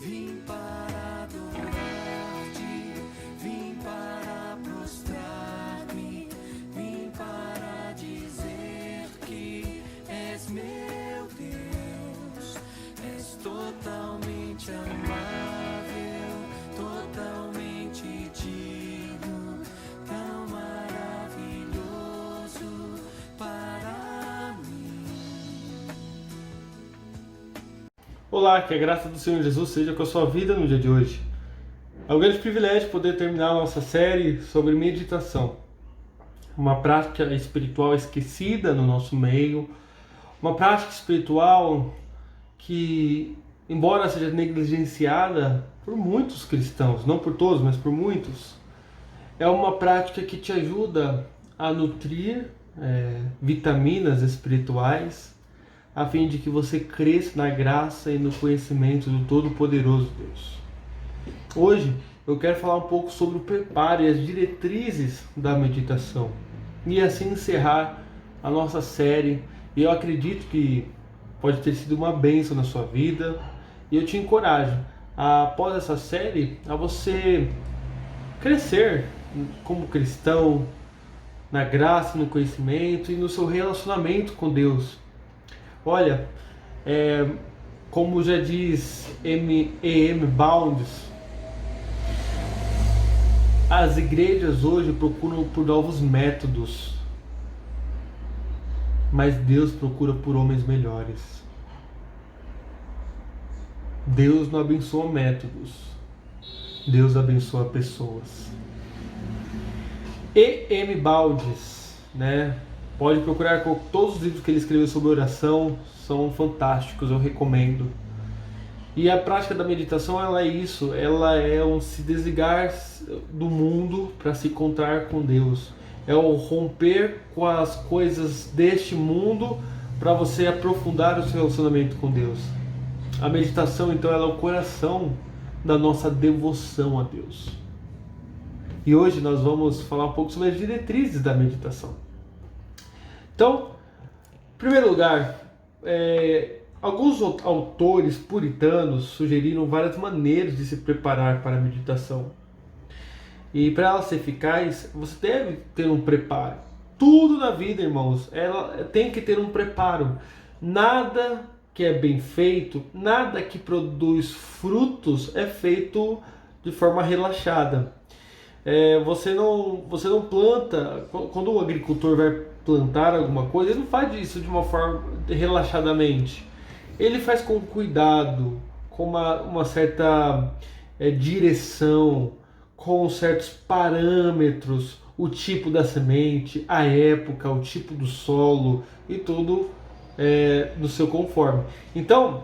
Vim para adorar-te, vim para prostrar-me, vim para dizer que és meu Deus, és totalmente amável, totalmente digno, tão maravilhoso para mim. Olá, que a graça do Senhor Jesus seja com a sua vida no dia de hoje. É um grande privilégio poder terminar a nossa série sobre meditação. Uma prática espiritual esquecida no nosso meio, uma prática espiritual que, embora seja negligenciada por muitos cristãos, não por todos, mas por muitos, é uma prática que te ajuda a nutrir vitaminas espirituais, a fim de que você cresça na graça e no conhecimento do Todo-Poderoso Deus. Hoje eu quero falar um pouco sobre o preparo e as diretrizes da meditação e assim encerrar a nossa série. E eu acredito que pode ter sido uma bênção na sua vida, e eu te encorajo, após essa série, a você crescer como cristão na graça, no conhecimento e no seu relacionamento com Deus. Olha, como já diz E.M. Bounds, as igrejas hoje procuram por novos métodos, mas Deus procura por homens melhores. Deus não abençoa métodos, Deus abençoa pessoas. E.M. Bounds, pode procurar com todos os livros que ele escreveu sobre oração, são fantásticos, eu recomendo. E a prática da meditação, ela é isso, ela é um se desligar do mundo para se encontrar com Deus. É o romper com as coisas deste mundo para você aprofundar o seu relacionamento com Deus. A meditação, então, ela é o coração da nossa devoção a Deus. E hoje nós vamos falar um pouco sobre as diretrizes da meditação. Então, em primeiro lugar, alguns autores puritanos sugeriram várias maneiras de se preparar para a meditação. E para ela ser eficaz, você deve ter um preparo. Tudo na vida, irmãos, ela tem que ter um preparo. Nada que é bem feito, nada que produz frutos é feito de forma relaxada. Você não planta, quando o agricultor vai plantar alguma coisa, ele não faz isso de uma forma relaxadamente. Ele faz com cuidado, com uma certa direção, com certos parâmetros, o tipo da semente, a época, o tipo do solo e tudo do seu conforme. Então,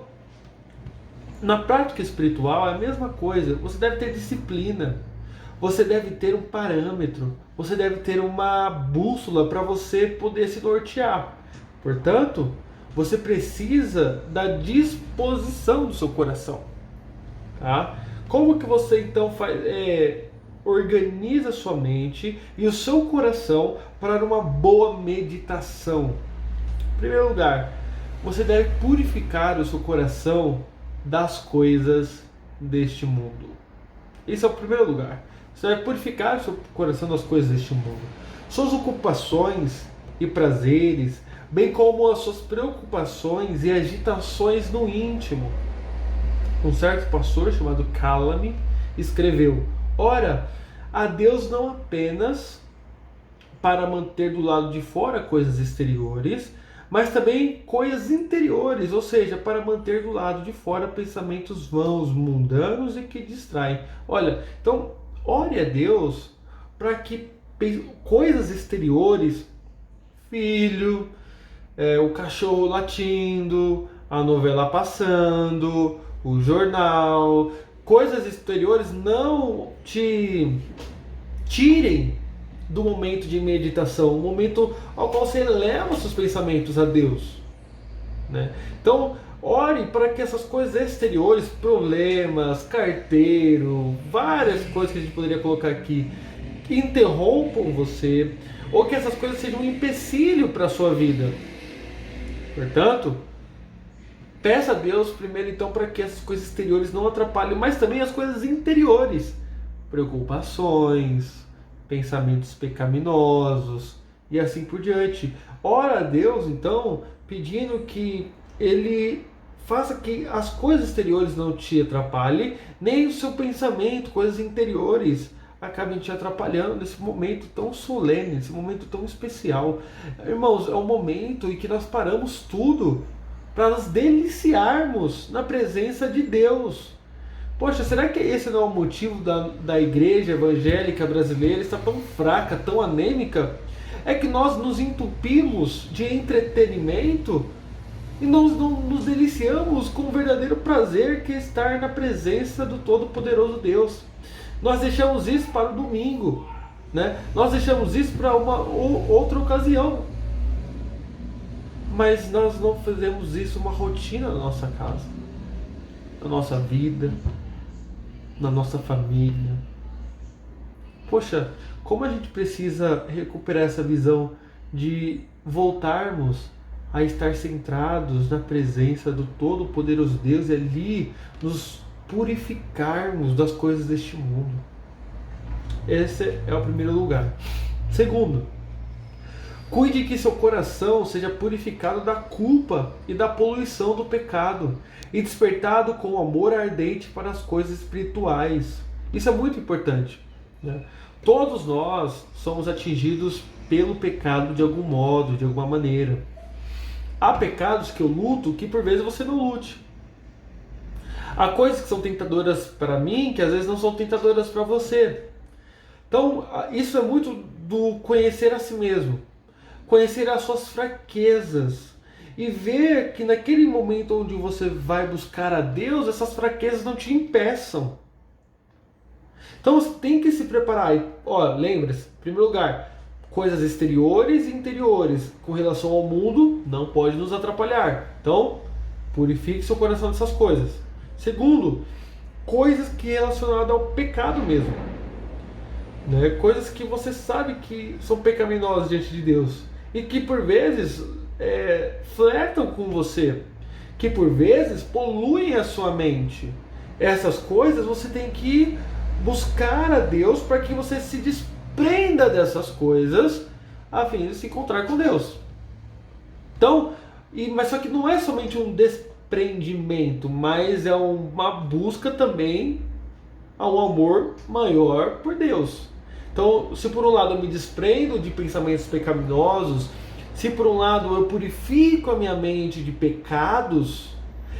na prática espiritual é a mesma coisa. Você deve ter disciplina, você deve ter um parâmetro, você deve ter uma bússola para você poder se nortear. Portanto, você precisa da disposição do seu coração. Tá? Como que você então organiza a sua mente e o seu coração para uma boa meditação? Em primeiro lugar, você deve purificar o seu coração das coisas deste mundo. Esse é o primeiro lugar. Você vai purificar o seu coração das coisas deste mundo. Suas ocupações e prazeres, bem como as suas preocupações e agitações no íntimo. Um certo pastor chamado Calame escreveu: ora, a Deus não apenas para manter do lado de fora coisas exteriores, mas também coisas interiores, ou seja, para manter do lado de fora pensamentos vãos, mundanos e que distraem. Olha, então, ore a Deus para que coisas exteriores, filho, o cachorro latindo, a novela passando, o jornal, coisas exteriores não te tirem do momento de meditação, o momento ao qual você eleva seus pensamentos a Deus. Então, ore para que essas coisas exteriores, problemas, carteiro, várias coisas que a gente poderia colocar aqui, que interrompam você, ou que essas coisas sejam um empecilho para a sua vida. Portanto, Peça a Deus primeiro então para que essas coisas exteriores não atrapalhem, mas também as coisas interiores. Preocupações, pensamentos pecaminosos e assim por diante. Ora a Deus então, pedindo que Ele faça que as coisas exteriores não te atrapalhem, nem o seu pensamento, coisas interiores, acabem te atrapalhando nesse momento tão solene, nesse momento tão especial. Irmãos, é um momento em que nós paramos tudo para nos deliciarmos na presença de Deus. Poxa, será que esse não é o motivo da igreja evangélica brasileira estar tão fraca, tão anêmica? É que nós nos entupimos de entretenimento e nós não nos deliciamos com o verdadeiro prazer que é estar na presença do Todo-Poderoso Deus. Nós deixamos isso para o domingo, né? Nós deixamos isso para uma outra ocasião. Mas nós não fazemos isso uma rotina na nossa casa, na nossa vida, na nossa família. Poxa, como a gente precisa recuperar essa visão de voltarmos a estar centrados na presença do Todo-Poderoso Deus e ali nos purificarmos das coisas deste mundo. Esse é o primeiro lugar. Segundo, cuide que seu coração seja purificado da culpa e da poluição do pecado e despertado com amor ardente para as coisas espirituais. Isso é muito importante, né? Todos nós somos atingidos pelo pecado de algum modo, de alguma maneira. Há pecados que eu luto que por vezes você não lute. Há coisas que são tentadoras para mim que às vezes não são tentadoras para você. Então, isso é muito do conhecer a si mesmo. Conhecer as suas fraquezas e ver que naquele momento onde você vai buscar a Deus, essas fraquezas não te impeçam. Então você tem que se preparar. Lembre-se, em primeiro lugar, coisas exteriores e interiores com relação ao mundo não pode nos atrapalhar. Então, purifique seu coração dessas coisas. Segundo, coisas que relacionadas ao pecado mesmo, né? Coisas que você sabe que são pecaminosas diante de Deus e que por vezes flertam com você, que por vezes poluem a sua mente. Essas coisas você tem que buscar a Deus para que você se desprenda dessas coisas a fim de se encontrar com Deus. Então, mas só que não é somente um desprendimento, mas é uma busca também a um amor maior por Deus. Então, se por um lado eu me desprendo de pensamentos pecaminosos, se por um lado eu purifico a minha mente de pecados,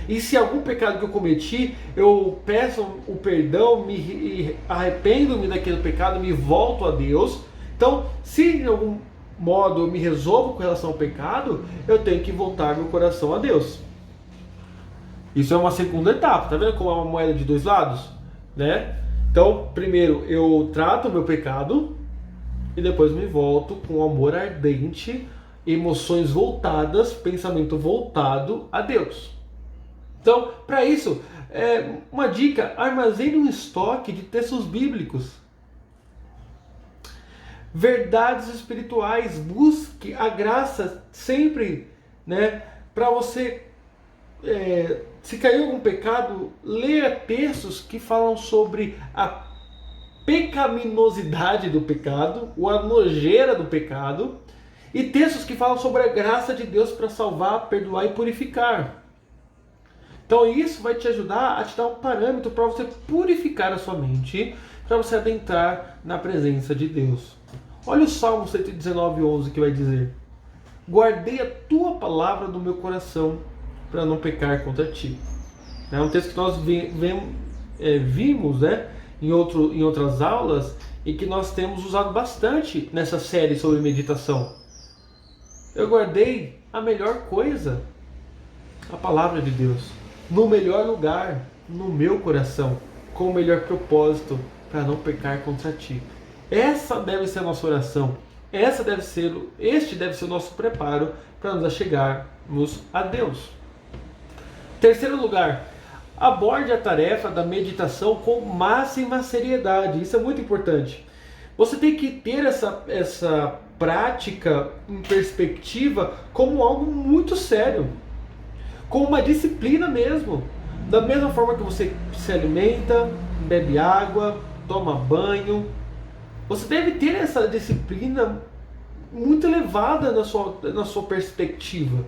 e se algum pecado que eu cometi, eu peço o perdão, arrependo-me daquele pecado, me volto a Deus. Então, se de algum modo eu me resolvo com relação ao pecado, eu tenho que voltar meu coração a Deus. Isso é uma segunda etapa, tá vendo como é uma moeda de dois lados? Né? Então, primeiro eu trato o meu pecado e depois me volto com amor ardente, emoções voltadas, pensamento voltado a Deus. Então, para isso, uma dica: armazene um estoque de textos bíblicos, verdades espirituais, busque a graça sempre, né? Para você, se caiu algum pecado, leia textos que falam sobre a pecaminosidade do pecado, ou a nojeira do pecado, e textos que falam sobre a graça de Deus para salvar, perdoar e purificar. Então isso vai te ajudar a te dar um parâmetro para você purificar a sua mente, para você adentrar na presença de Deus. Olha o Salmo 119:11 que vai dizer: guardei a tua palavra no meu coração para não pecar contra ti. É um texto que nós vimos, né, em outras aulas e que nós temos usado bastante nessa série sobre meditação. Eu guardei a melhor coisa, a palavra de Deus, no melhor lugar, no meu coração, com o melhor propósito, para não pecar contra ti. Essa deve ser a nossa oração. Este deve ser o nosso preparo para nos achegarmos a Deus. Terceiro lugar, aborde a tarefa da meditação com máxima seriedade. Isso é muito importante. Você tem que ter essa prática em perspectiva como algo muito sério. com uma disciplina mesmo. Da mesma forma que você se alimenta, bebe água, toma banho, você deve ter essa disciplina muito elevada na sua perspectiva.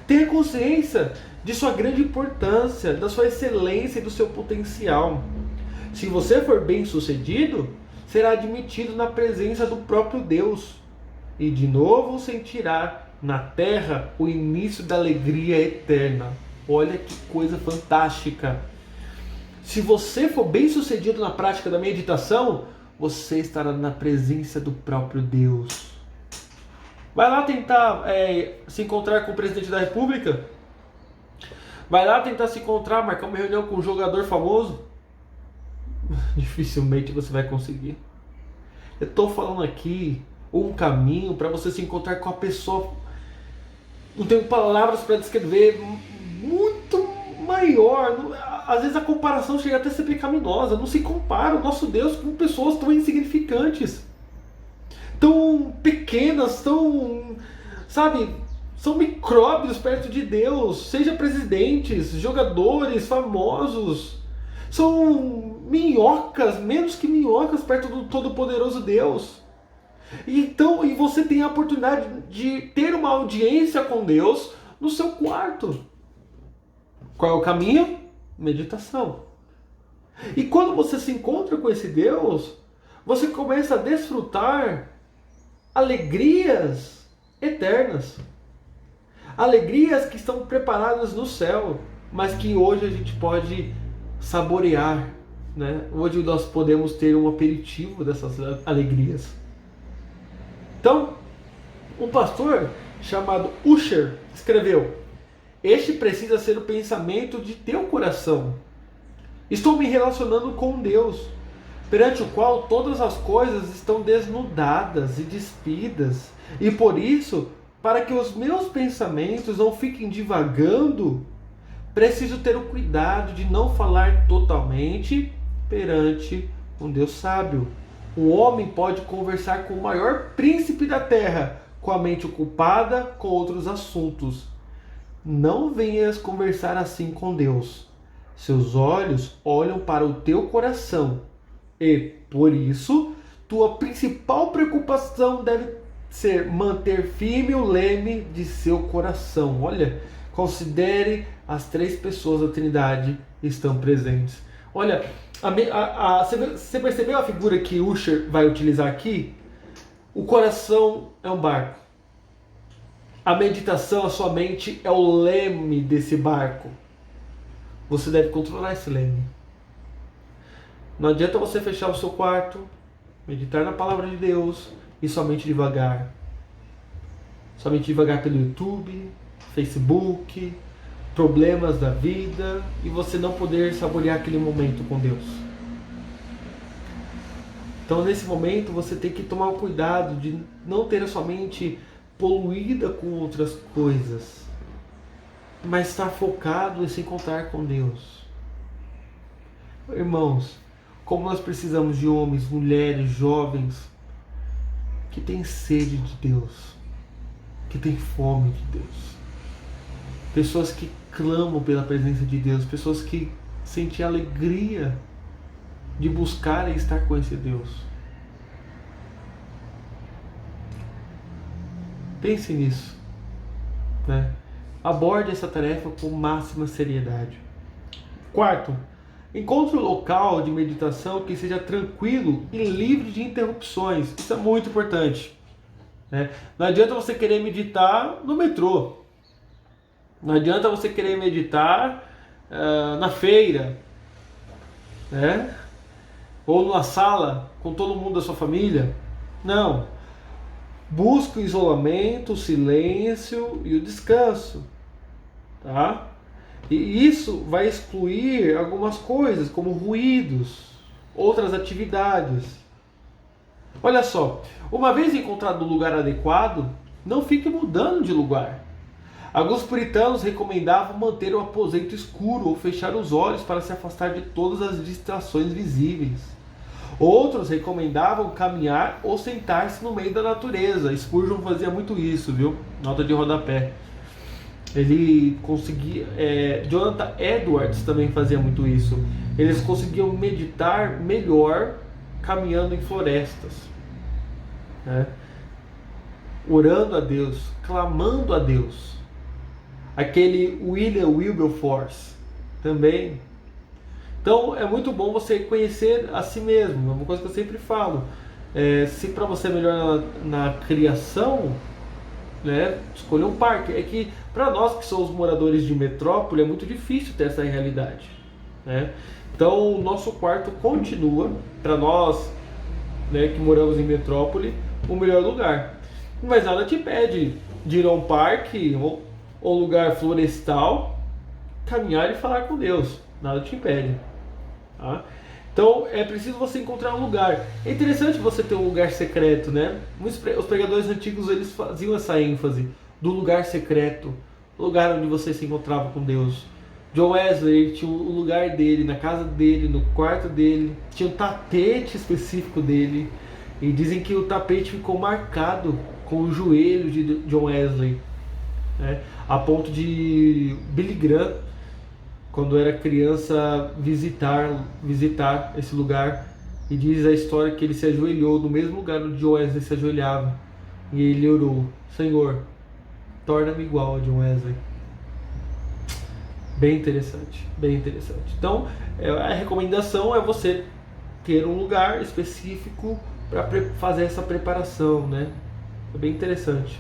Tenha consciência de sua grande importância, da sua excelência e do seu potencial. Se você for bem sucedido, será admitido na presença do próprio Deus e de novo sentirá na terra o início da alegria eterna. Olha que coisa fantástica! Se você for bem sucedido na prática da meditação, você estará na presença do próprio Deus. Vai lá tentar se encontrar com o presidente da República? Vai lá tentar se encontrar, marcar uma reunião com um jogador famoso? Dificilmente você vai conseguir. Eu estou falando aqui um caminho para você se encontrar com a pessoa, não tenho palavras para descrever, muito maior. Às vezes a comparação chega até a ser pecaminosa. Não se compara o nosso Deus com pessoas tão insignificantes, tão pequenas, tão, sabe, são micróbios perto de Deus. Seja presidentes, jogadores famosos, são minhocas, menos que minhocas perto do Todo-Poderoso Deus. E você tem a oportunidade de ter uma audiência com Deus no seu quarto. Qual é o caminho? Meditação. E quando você se encontra com esse Deus, você começa a desfrutar alegrias eternas. Alegrias que estão preparadas no céu, mas que hoje a gente pode saborear, né? Hoje nós podemos ter um aperitivo dessas alegrias. Então, um pastor chamado Usher escreveu: este precisa ser o pensamento de teu coração. Estou me relacionando com Deus, perante o qual todas as coisas estão desnudadas e despidas, e por isso, para que os meus pensamentos não fiquem divagando, preciso ter o cuidado de não falar totalmente perante um Deus sábio. Um homem pode conversar com o maior príncipe da terra, com a mente ocupada com outros assuntos. Não venhas conversar assim com Deus. Seus olhos olham para o teu coração e, por isso, tua principal preocupação deve ser manter firme o leme de seu coração. Olha, considere as três pessoas da Trindade estão presentes. Olha, você percebeu a figura que Usher vai utilizar aqui? O coração é um barco. A meditação, a sua mente, é o leme desse barco. Você deve controlar esse leme. Não adianta você fechar o seu quarto, meditar na palavra de Deus e somente devagar. Somente devagar pelo YouTube, Facebook, problemas da vida, e você não poder saborear aquele momento com Deus. Então, nesse momento, você tem que tomar o cuidado de não ter a sua mente poluída com outras coisas, mas estar focado em se encontrar com Deus. Irmãos, como nós precisamos de homens, mulheres, jovens que têm sede de Deus, que têm fome de Deus, pessoas que clamam pela presença de Deus, pessoas que sentem alegria de buscar e estar com esse Deus. Pense nisso, né? Aborde essa tarefa com máxima seriedade. Quarto, encontre um local de meditação que seja tranquilo e livre de interrupções. Isso é muito importante, né? Não adianta você querer meditar no metrô. Não adianta você querer meditar na feira, né? Ou numa sala com todo mundo da sua família. Não. Busque o isolamento, o silêncio e o descanso, tá? E isso vai excluir algumas coisas, como ruídos, outras atividades. Olha só, uma vez encontrado o lugar adequado, não fique mudando de lugar. Alguns puritanos recomendavam manter o aposento escuro ou fechar os olhos para se afastar de todas as distrações visíveis. Outros recomendavam caminhar ou sentar-se no meio da natureza. Spurgeon fazia muito isso, viu? Nota de rodapé. Ele conseguia. Jonathan Edwards também fazia muito isso. Eles conseguiam meditar melhor caminhando em florestas, né? Orando a Deus, clamando a Deus. Aquele William Wilberforce também. Então é muito bom você conhecer a si mesmo. É uma coisa que eu sempre falo. Se para você é melhor na criação, né, escolher um parque. É que para nós que somos moradores de metrópole é muito difícil ter essa realidade, né? Então o nosso quarto continua para nós, né, que moramos em metrópole, o melhor lugar. Mas nada te impede de ir a um parque ou lugar florestal, caminhar e falar com Deus. Nada te impede, tá? Então é preciso você encontrar um lugar. É interessante você ter um lugar secreto, né? Os pregadores antigos eles faziam essa ênfase do lugar secreto, lugar onde você se encontrava com Deus. John Wesley tinha o lugar dele, na casa dele, no quarto dele, tinha um tapete específico dele, e dizem que o tapete ficou marcado com o joelho de John Wesley, né? A ponto de Billy Graham, quando era criança, visitar esse lugar, e diz a história que ele se ajoelhou no mesmo lugar onde John Wesley se ajoelhava, e ele orou: Senhor, torna-me igual a John Wesley. Bem interessante, bem interessante. Então, a recomendação é você ter um lugar específico para fazer essa preparação, né? É bem interessante.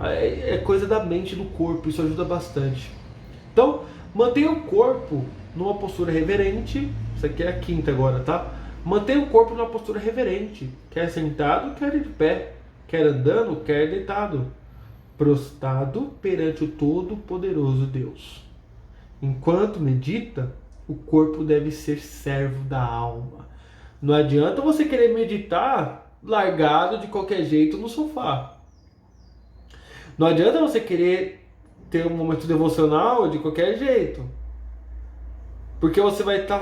É coisa da mente e do corpo, isso ajuda bastante. Então, mantenha o corpo numa postura reverente. Isso aqui é a quinta agora, tá? Mantenha o corpo numa postura reverente. Quer sentado, quer de pé. Quer andando, quer deitado. Prostrado perante o Todo-Poderoso Deus. Enquanto medita, o corpo deve ser servo da alma. Não adianta você querer meditar largado de qualquer jeito no sofá. Não adianta você querer ter um momento devocional de qualquer jeito. Porque você vai estar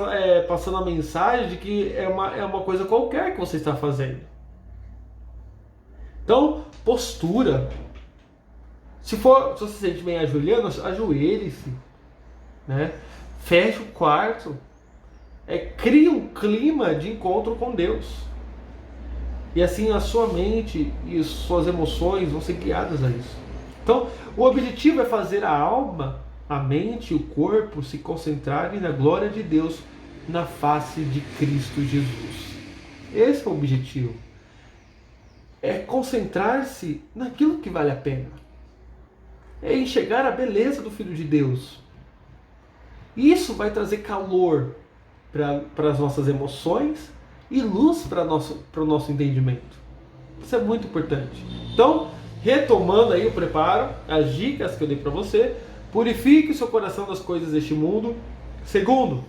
passando a mensagem de que é uma coisa qualquer que você está fazendo. Então, postura. Se você se sente bem ajoelhando, ajoelhe-se, né? Feche o quarto. Crie um clima de encontro com Deus. E assim a sua mente e suas emoções vão ser guiadas a isso. Então, o objetivo é fazer a alma, a mente e o corpo se concentrarem na glória de Deus na face de Cristo Jesus. Esse é o objetivo. É concentrar-se naquilo que vale a pena. É enxergar a beleza do Filho de Deus. Isso vai trazer calor para as nossas emoções e luz para o nosso entendimento. Isso é muito importante. Então, retomando aí o preparo, as dicas que eu dei para você: purifique o seu coração das coisas deste mundo. Segundo,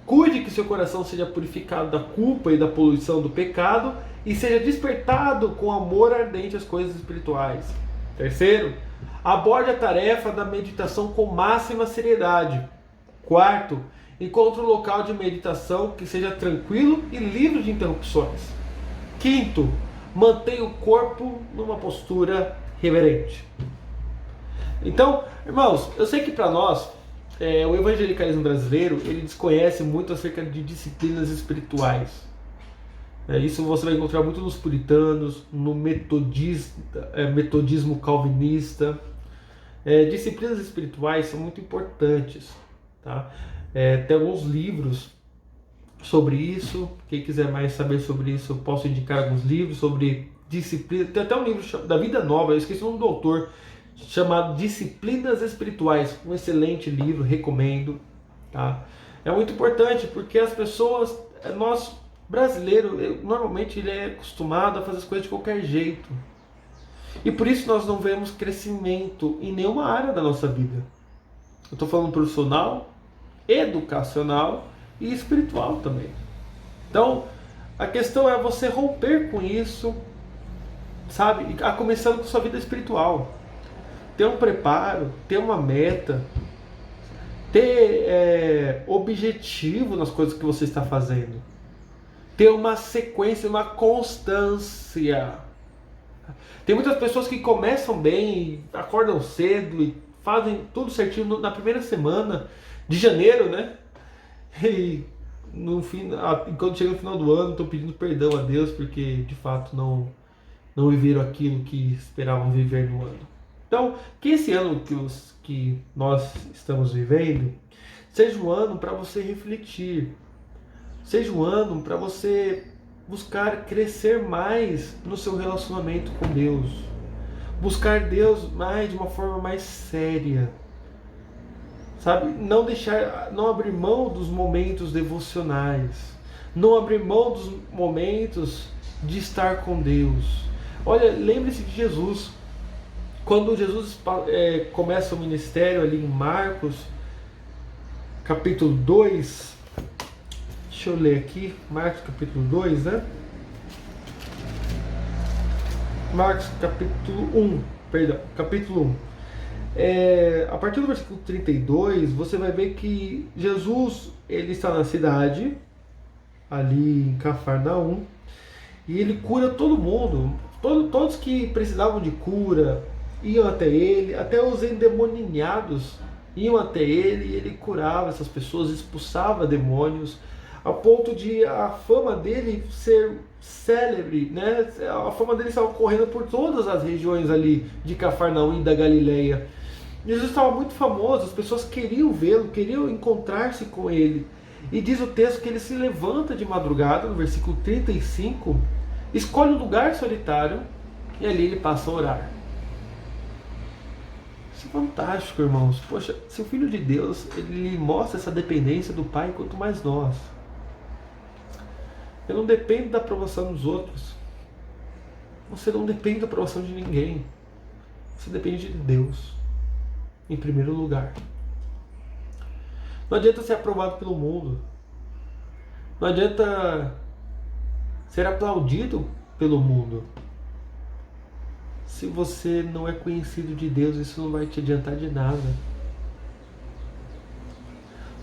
cuide que seu coração seja purificado da culpa e da poluição do pecado e seja despertado com amor ardente às coisas espirituais. Terceiro, aborde a tarefa da meditação com máxima seriedade. Quarto, encontre um local de meditação que seja tranquilo e livre de interrupções. Quinto, mantenha o corpo numa postura reverente. Então, irmãos, eu sei que para nós, o evangelicalismo brasileiro, ele desconhece muito acerca de disciplinas espirituais. Isso você vai encontrar muito nos puritanos, no metodismo calvinista. Disciplinas espirituais são muito importantes, tá? Tem alguns livros sobre isso. Quem quiser mais saber sobre isso, eu posso indicar alguns livros sobre disciplina. Tem até um livro da Vida Nova, eu esqueci o nome do autor, chamado Disciplinas Espirituais. Um excelente livro, recomendo, tá? É muito importante porque as pessoas, nós brasileiros, normalmente ele é acostumado a fazer as coisas de qualquer jeito. E por isso nós não vemos crescimento em nenhuma área da nossa vida. Eu estou falando profissional, educacional e espiritual também. Então, a questão é você romper com isso, sabe? Começando com sua vida espiritual. Ter um preparo, ter uma meta, ter objetivo nas coisas que você está fazendo. Ter uma sequência, uma constância. Tem muitas pessoas que começam bem, acordam cedo e fazem tudo certinho na primeira semana de janeiro, né? E no fim, quando chega no final do ano, estão pedindo perdão a Deus porque de fato não viveram aquilo que esperavam viver no ano. Então, que esse ano que nós estamos vivendo seja um ano para você refletir, seja um ano para você buscar crescer mais no seu relacionamento com Deus, buscar Deus mais de uma forma mais séria, sabe? Não abrir mão dos momentos devocionais, não abrir mão dos momentos de estar com Deus. Olha, lembre-se de Jesus. Quando Jesus começa o ministério ali em Marcos, capítulo 2, deixa eu ler aqui, Marcos capítulo 2, né? Marcos capítulo 1, perdão, capítulo 1. A partir do versículo 32, você vai ver que Jesus, ele está na cidade, ali em Cafarnaum, e ele cura todo mundo, todos que precisavam de cura iam até ele, até os endemoniados iam até ele, e ele curava essas pessoas, expulsava demônios, a ponto de a fama dele ser célebre, né? A fama dele estava correndo por todas as regiões ali de Cafarnaum e da Galileia. Jesus estava muito famoso, as pessoas queriam vê-lo, queriam encontrar-se com ele. E diz o texto que ele se levanta de madrugada, no versículo 35, escolhe um lugar solitário e ali ele passa a orar. Isso é fantástico, irmãos. Poxa, se o Filho de Deus, ele mostra essa dependência do Pai, quanto mais nós. Eu não dependo da aprovação dos outros. Você não depende da aprovação de ninguém. Você depende de Deus, em primeiro lugar. Não adianta ser aprovado pelo mundo. Não adianta ser aplaudido pelo mundo. Se você não é conhecido de Deus, isso não vai te adiantar de nada.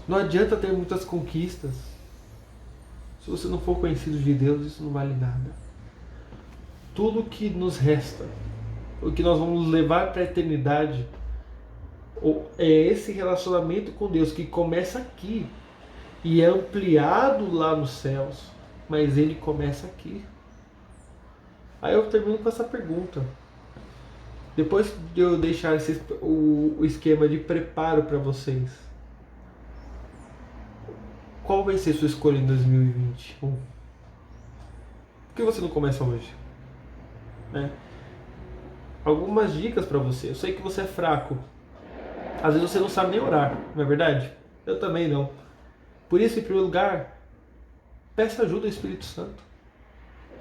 Não adianta ter muitas conquistas. Se você não for conhecido de Deus, isso não vale nada. Tudo que nos resta, o que nós vamos levar para a eternidade, é esse relacionamento com Deus que começa aqui e é ampliado lá nos céus, mas ele começa aqui. Aí eu termino com essa pergunta. Depois de eu deixar o esquema de preparo para vocês, qual vai ser sua escolha em 2021? Por que você não começa hoje? Né? Algumas dicas para você. Eu sei que você é fraco. Às vezes você não sabe nem orar, não é verdade? Eu também não. Por isso, em primeiro lugar, peça ajuda ao Espírito Santo.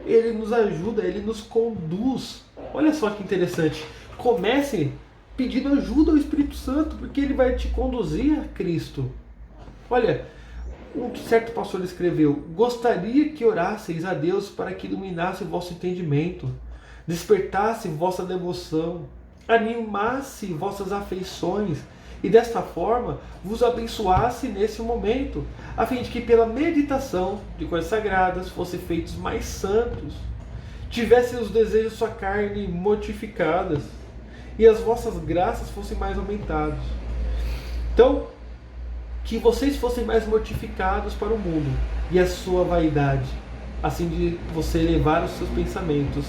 Ele nos ajuda, ele nos conduz. Olha só que interessante. Comece pedindo ajuda ao Espírito Santo, porque ele vai te conduzir a Cristo. Olha, um certo pastor escreveu: gostaria que orasseis a Deus para que iluminasse o vosso entendimento, despertasse vossa devoção, animasse vossas afeições e desta forma vos abençoasse nesse momento, a fim de que pela meditação de coisas sagradas fossem feitos mais santos, tivessem os desejos de sua carne mortificadas e as vossas graças fossem mais aumentadas. Então, que vocês fossem mais mortificados para o mundo e a sua vaidade, assim de você elevar os seus pensamentos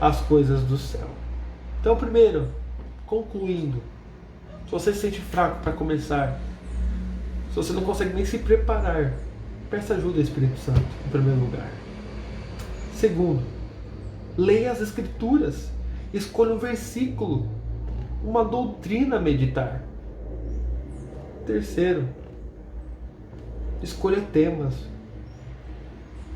às coisas do céu. Então, primeiro, concluindo, se você se sente fraco para começar, se você não consegue nem se preparar, peça ajuda ao Espírito Santo, em primeiro lugar. Segundo, leia as Escrituras, escolha um versículo, uma doutrina a meditar. Terceiro, escolha temas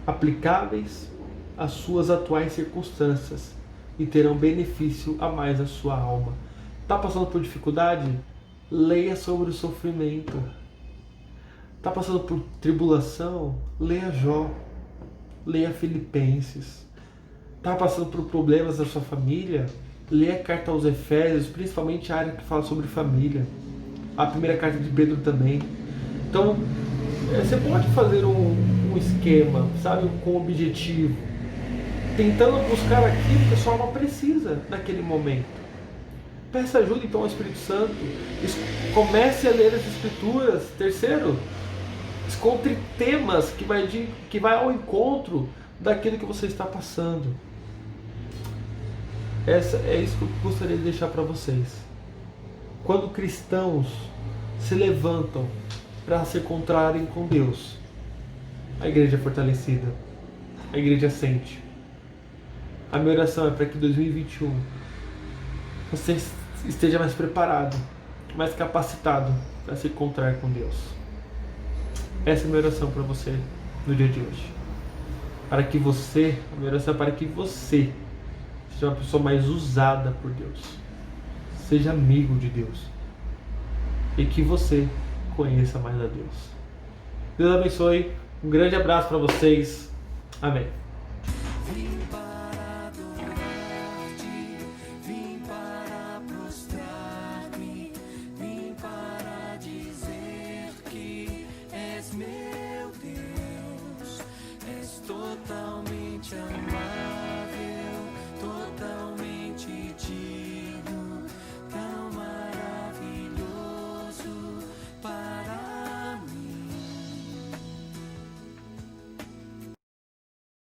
aplicáveis às suas atuais circunstâncias e terão benefício a mais à sua alma. Está passando por dificuldade? Leia sobre o sofrimento. Está passando por tribulação? Leia Jó. Leia Filipenses. Está passando por problemas da sua família? Leia a carta aos Efésios, principalmente a área que fala sobre família. A primeira carta de Pedro também. Então, você pode fazer um esquema, sabe, com objetivo, tentando buscar aquilo que a sua alma precisa naquele momento. peça ajuda então ao Espírito Santo. Comece a ler as Escrituras. Terceiro, encontre temas que vai ao encontro daquilo que você está passando. É isso que eu gostaria de deixar para vocês. Quando cristãos se levantam para se encontrarem com Deus, a igreja é fortalecida, a igreja sente. A minha oração é para que em 2021 você esteja mais preparado, mais capacitado para se encontrar com Deus. Essa é a minha oração para você no dia de hoje. A minha oração é para que você seja uma pessoa mais usada por Deus. Seja amigo de Deus. E que você conheça mais a Deus. Deus abençoe. Um grande abraço para vocês. Amém.